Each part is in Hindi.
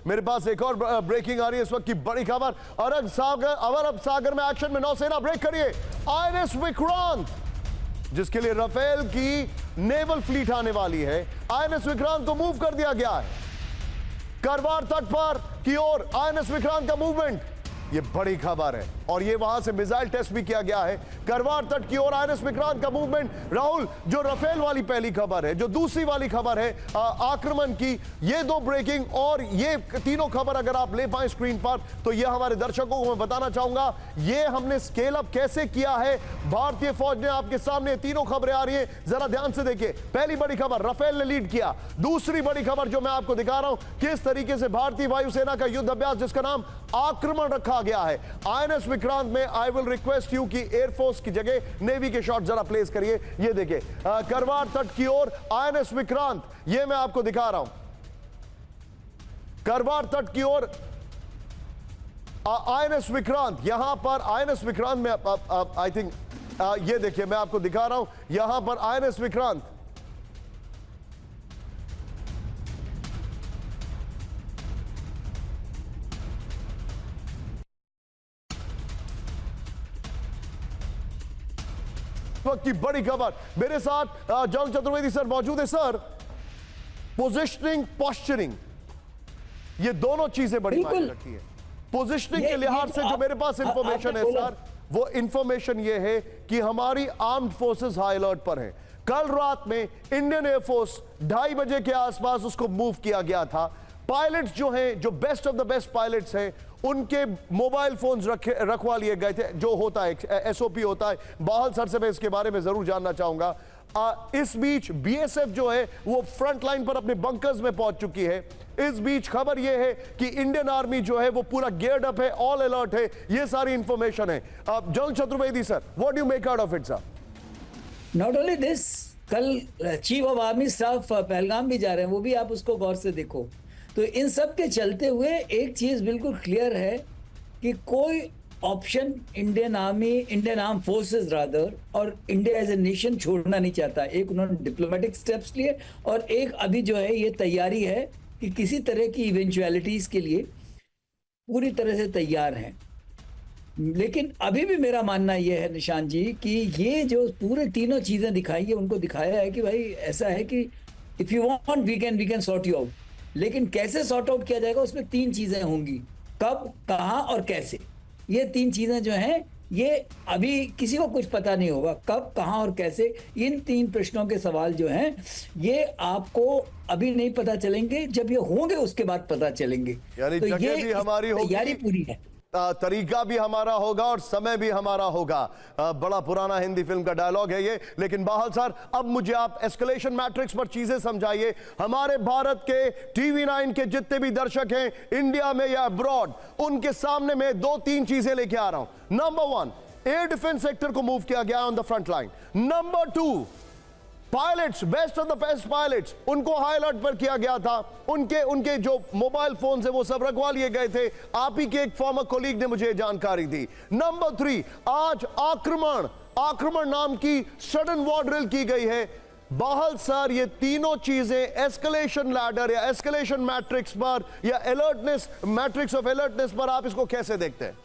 मेरे पास एक और ब्रेकिंग आ रही है इस वक्त की बड़ी खबर। अरब सागर में एक्शन में नौसेना ब्रेक करिए। आईएनएस विक्रांत, जिसके लिए राफेल की नेवल फ्लीट आने वाली है, आईएनएस विक्रांत को मूव कर दिया गया है। करवार तट पर की ओर आईएनएस विक्रांत का मूवमेंट, ये बड़ी खबर है। और ये वहां से मिसाइल टेस्ट भी किया गया है। करवार तट की ओर आईएनएस विक्रांत का मूवमेंट। राहुल, जो राफेल वाली पहली खबर है, जो दूसरी वाली खबर है आक्रमण की, ये दो ब्रेकिंग और ये तीनों खबर अगर आप ले पाए स्क्रीन पर, तो ये हमारे दर्शकों को मैं बताना चाहूंगा ये हमने स्केल अप कैसे किया है। भारतीय फौज ने आपके सामने तीनों खबरें आ रही है, जरा ध्यान से देखिए। पहली बड़ी खबर, राफेल ने लीड किया। दूसरी बड़ी खबर जो मैं आपको दिखा रहा हूं, किस तरीके से भारतीय वायुसेना का युद्ध अभ्यास, जिसका नाम आक्रमण रखा गया है आईएनएस विक्रांत में। आई विल रिक्वेस्ट यू कि एयरफोर्स की जगह नेवी के शॉट जरा प्लेस करिए। ये देखिए करवार तट की ओर आईएनएस विक्रांत, ये मैं आपको दिखा रहा हूं। करवार तट की ओर आईएनएस विक्रांत, यहां पर आईएनएस विक्रांत में आई थिंक ये देखिए मैं आपको दिखा रहा हूं, यहां पर आईएनएस विक्रांत। वक्त की बड़ी खबर, मेरे साथ जनरल चतुर्वेदी सर मौजूद है। सर, पोजिशनिंग, पोस्चरिंग, ये दोनों चीजें बड़ी मायने रखती है। पोजिशनिंग के लिहाज से जो मेरे पास इंफॉर्मेशन है सर, वो इंफॉर्मेशन ये है कि हमारी आर्म्ड फोर्सेस हाई अलर्ट पर हैं। कल रात में इंडियन एयरफोर्स 2:30 बजे के आसपास उसको मूव किया गया था। पायलट्स जो हैं, जो best of the best pilots हैं, उनके मोबाइल फोन्स रखवा लिए गए थे। जो होता है एसओपी होता है। बाहल सर से मैं इसके बारे में जरूर जानना चाहूंगा। इस बीच बीएसएफ जो है वो फ्रंट लाइन पर अपने बंकर्स में पहुंच चुकी है। इस बीच खबर यह है कि इंडियन आर्मी जो है वो पूरा गियर्ड अप है, ऑल अलर्ट है। ये सारी इंफॉर्मेशन है। General Chaturvedi sir, what do you make out of it sir? Not only this, कल chief of army staff Pahalgam भी जा रहे हैं, वो भी आप उसको गौर से देखो। तो इन सब के चलते हुए एक चीज बिल्कुल क्लियर है कि कोई option Indian arm forces rather और इंडिया एज ए नेशन छोड़ना नहीं चाहता। एक उन्होंने डिप्लोमेटिक स्टेप्स लिए और एक अभी जो है ये तैयारी है कि किसी तरह की इवेंचुअलिटीज के लिए पूरी तरह से तैयार हैं। लेकिन अभी भी मेरा मानना यह है निशान जी कि ये जो पूरे तीनों चीजें दिखाई है, उनको दिखाया है कि भाई ऐसा है कि if you want we can sort you out. लेकिन कैसे सॉर्ट आउट किया जाएगा, उसमें 3 चीजें होंगी, कब, कहां और कैसे। ये 3 चीजें जो हैं ये अभी किसी को कुछ पता नहीं होगा, कब, कहां और कैसे। इन 3 प्रश्नों के सवाल जो हैं ये आपको अभी नहीं पता चलेंगे, जब ये होंगे उसके बाद पता चलेंगे। यानी तो जगह भी हमारी होगी, तैयारी पूरी है, तरीका भी हमारा होगा और समय भी हमारा होगा। बड़ा पुराना हिंदी फिल्म का डायलॉग है ये। लेकिन बाहल सर, अब मुझे आप एस्केलेशन मैट्रिक्स पर चीजें समझाइए। हमारे भारत के टीवी 9 के जितने भी दर्शक हैं इंडिया में या अब्रॉड, उनके सामने मैं 2-3 चीजें लेके आ रहा हूं। नंबर 1, एयर डिफेंस सेक्टर को मूव किया गया on the front line. Number 2, pilots, best of the best pilots, उनको हाई अलर्ट पर किया गया था। उनके जो मोबाइल फोन है वो सब रखवा लिए गए थे। आप ही के एक फॉर्मर कोलीग ने मुझे जानकारी दी। नंबर 3, आज आक्रमण नाम की सडन वॉर ड्रिल की गई है। बाहल सर, ये तीनों चीजें एस्केलेशन लैडर या एस्केलेशन मैट्रिक्स पर या अलर्टनेस मैट्रिक्स ऑफ अलर्टनेस पर आप इसको कैसे देखते हैं?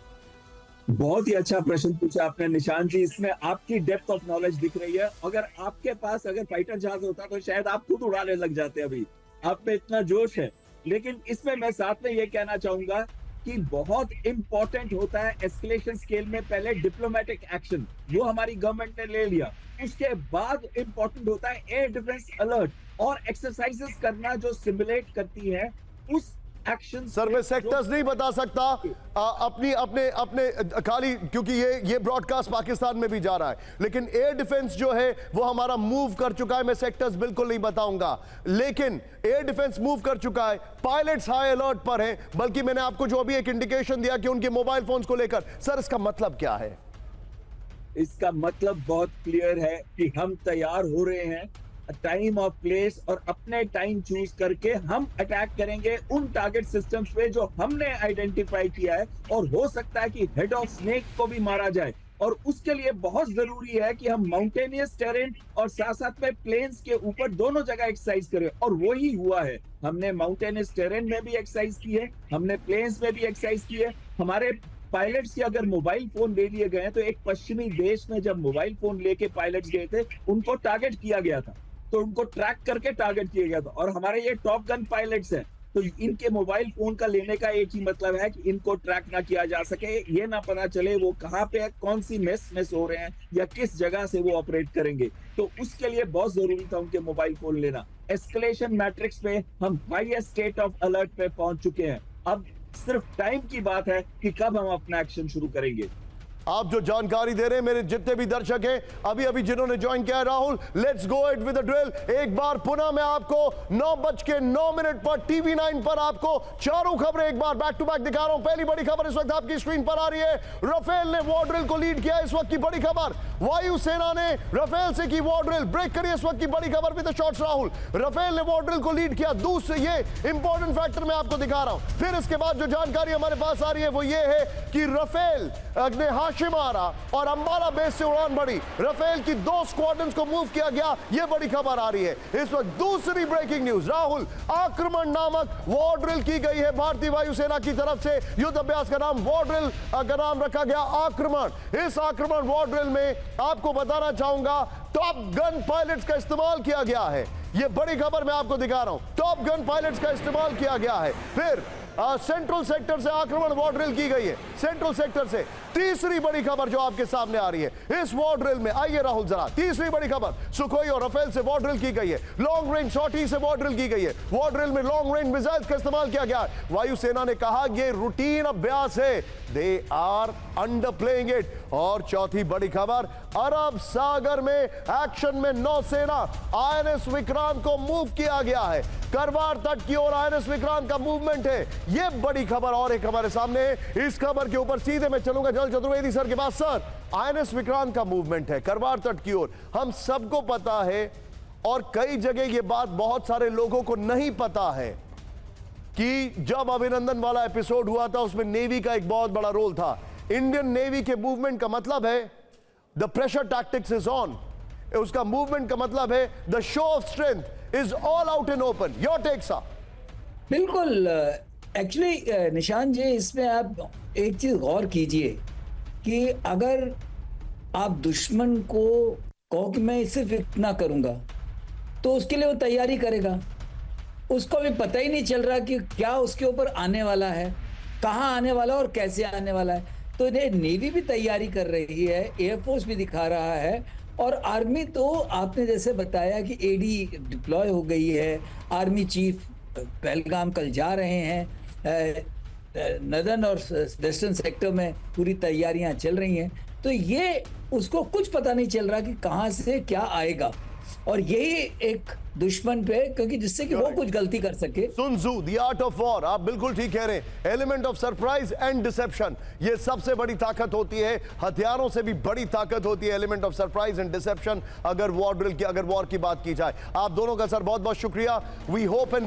बहुत ही अच्छा प्रश्न पूछा आपने निशान जी। इसमें आपकी डेप्थ ऑफ नॉलेज दिख रही है। अगर आपके पास अगर फाइटर जहाज होता तो शायद आप खुद उड़ाने लग जाते। अभी आप में इतना जोश है। लेकिन इसमें मैं साथ में ये कहना चाहूंगा कि बहुत इंपॉर्टेंट होता है एस्केलेशन स्केल में पहले डिप्लोमेटिक एक्शन, वो हमारी गवर्नमेंट ने ले लिया। उसके बाद इंपॉर्टेंट होता है एयर डिफेंस अलर्ट और एक्सरसाइजेस करना जो सिमुलेट करती है उस एक्शन। सर, मैं सेक्टर्स नहीं बता सकता अपने खाली, क्योंकि ये ब्रॉडकास्ट पाकिस्तान में भी जा रहा है। लेकिन एयर डिफेंस जो है वो हमारा मूव कर चुका है। मैं सेक्टर्स बिल्कुल नहीं बताऊंगा, लेकिन एयर डिफेंस मूव कर चुका है। पायलट्स हाई अलर्ट पर हैं। बल्कि मैंने आपको जो अभी एक इंडिकेशन दिया कि उनके मोबाइल फोन्स को लेकर, सर इसका मतलब क्या है? इसका मतलब बहुत क्लियर है कि हम तैयार हो रहे हैं। टाइम और प्लेस और अपने टाइम चूज करके हम अटैक करेंगे उन टारगेट सिस्टम्स पे जो हमने आइडेंटिफाई किया है। और हो सकता है कि हेड ऑफ स्नेक को भी मारा जाए। और उसके लिए बहुत जरूरी है कि हम माउंटेनियस टेरेन और साथ साथ में प्लेन्स के ऊपर दोनों जगह एक्सरसाइज करें, और वही हुआ है। हमने माउंटेनियस टेरेन में भी एक्सरसाइज की है, हमने प्लेन्स में भी एक्सरसाइज की है। हमारे पायलट्स के अगर मोबाइल फोन ले लिए गए, तो एक पश्चिमी देश में जब मोबाइल फोन लेके पायलट्स गए थे, उनको टारगेट किया गया था, तो उनको ट्रैक करके टारगेट किया गया था। और हमारे ये टॉप गन पायलट्स हैं, तो इनके मोबाइल फोन का लेने का एक ही मतलब है कि इनको ट्रैक ना किया जा सके, ये ना पता चले वो कहाँ पे है, कौन सी मेस में सो रहे हैं या किस जगह से वो ऑपरेट करेंगे। तो उसके लिए बहुत जरूरी था उनके मोबाइल फोन लेना। एस्केलेशन मैट्रिक्स पे हम हाईएस्ट स्टेट ऑफ अलर्ट पे पहुंच चुके हैं। अब सिर्फ टाइम की बात है कि कब हम अपना एक्शन शुरू करेंगे। आप जो जानकारी दे रहे हैं, मेरे जितने भी दर्शक हैं अभी अभी जिन्होंने ज्वाइन किया है, Rahul let's go it with the drill. एक बार पुनः मैं आपको 9:09 पर TV9 पर आपको चारों खबरें एक बार बैक टू बैक दिखा रहा हूं। पहली बड़ी खबर इस वक्त आपकी स्क्रीन पर आ रही है, राफेल ने वॉर ड्रिल को लीड किया। इस वक्त की बड़ी खबर, वायुसेना ने राफेल से की वॉर ड्रिल। ब्रेक करिए इस वक्त की बड़ी खबर with the shots Rahul. Rafale ने वॉर ड्रिल को लीड किया। दूसरे ये इंपॉर्टेंट फैक्टर मैं आपको दिखा रहा हूं। फिर इसके बाद जो जानकारी हमारे पास आ रही है वो ये है कि राफेल ने हाशिमारा और अंबाला बेस से उड़ान भरी। राफेल की 2 स्क्वाड्रन्स को मूव किया गया, ये बड़ी खबर आ रही है इस वक्त। दूसरी ब्रेकिंग न्यूज, राहुल आक्रमण नामक वॉर ड्रिल की गई है भारतीय वायुसेना की तरफ से। युद्ध अभ्यास का नाम वॉर ड्रिल का नाम रखा गया आक्रमण। इस आक्रमण वॉर ड्रिल में आपको बताना चाहूंगा टॉप गन पायलट्स का इस्तेमाल किया गया है। ये बड़ी खबर मैं आपको दिखा रहा हूं, टॉप गन पायलट्स का इस्तेमाल किया गया है। फिर सेंट्रल सेक्टर से आक्रमण वॉर ड्रिल की गई है, सेंट्रल सेक्टर से। तीसरी बड़ी खबर जो आपके सामने आ रही है इस वॉर ड्रिल में, आइए राहुल जरा, तीसरी बड़ी खबर, सुखोई और राफेल से वॉर ड्रिल की गई है। लॉन्ग रेंज शॉटी से वॉर ड्रिल की गई है। वॉर ड्रिल में लॉन्ग रेंज मिसाइल्स का इस्तेमाल किया गया है। वायुसेना ने कहा ये रूटीन अभ्यास है, they are underplaying it. और चौथी बड़ी खबर, अरब सागर में एक्शन में नौसेना INS विक्रांत को मूव किया गया है। करवार तट की ओर INS विक्रांत का मूवमेंट है, ये बड़ी खबर। और एक हमारे सामने है, इस खबर के ऊपर सीधे मैं चलूंगा जल चतुर्वेदी सर के पास। सर, INS विक्रांत का मूवमेंट है करवार तट की ओर, हम सबको पता है और कई जगह ये बात बहुत सारे लोगों को नहीं पता है कि जब अभिनंदन वाला एपिसोड हुआ था उसमें नेवी का एक बहुत बड़ा रोल था। इंडियन नेवी के मूवमेंट का मतलब है the pressure tactics is on. उसका मूवमेंट का मतलब है the show of strength is all out in open. Your take सा। बिल्कुल। एक्चुअली निशान जी, इसमें आप एक चीज गौर कीजिए कि अगर आप दुश्मन को कहो कि मैं सिर्फ इतना करूंगा, तो उसके लिए वो तैयारी करेगा। उसको भी पता ही नहीं चल रहा कि क्या उसके ऊपर आने वाला है, कहाँ आने वाला है और कैसे आने वाला है। तो नेवी भी तैयारी कर रही है, एयरफोर्स भी दिखा रहा है, और आर्मी तो आपने जैसे बताया कि AD डिप्लॉय हो गई है। आर्मी चीफ पहलगाम कल जा रहे हैं। नदन और वेस्टर्न सेक्टर में पूरी तैयारियां चल रही हैं। तो ये उसको कुछ पता नहीं चल रहा कि कहाँ से क्या आएगा, और यही एक दुश्मन पे, क्योंकि जिससे कि वो कुछ गलती कर सके। Sun Tzu, the art of war, आप बिल्कुल ठीक कह रहे हैं। Element of surprise and deception, ये सबसे बड़ी ताकत होती है। हथियारों से भी बड़ी ताकत होती है element of surprise and deception, अगर वॉर ड्रिल की, अगर वॉर की बात की जाए। आप दोनों का सर बहुत बहुत शुक्रिया। We hope and